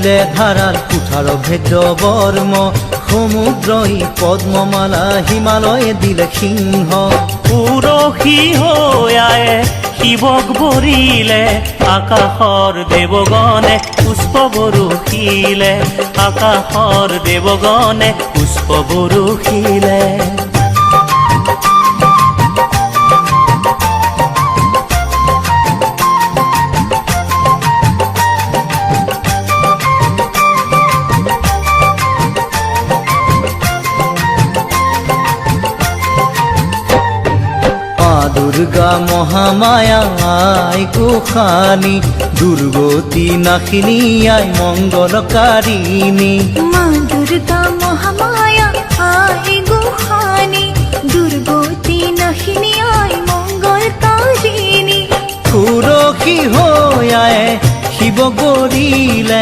দিলে ধাৰাৰ কুঠাৰ ভেদ্য বৰ্ম সমুদ্ৰই পদ্মমালা হিমালয়ে দিলে সিংহ পুৰখী হয়ায়ে শিৱক বৰিলে আকাশৰ দেৱগণে পুষ্প বৰষিলে আকাশৰ দেৱগণে পুষ্প বৰষিলে দুৰ্গা মহামায়া আই গোসানী দুৰ্গতি নাশিনী আই মঙ্গলকাৰিণী মা দুৰ্গা মহামায়া আই গোসানী দুৰ্গতি নাশিনী আই মঙ্গলকাৰিণী সুৰক্ষী হয়ায় শিৱ গৰিলে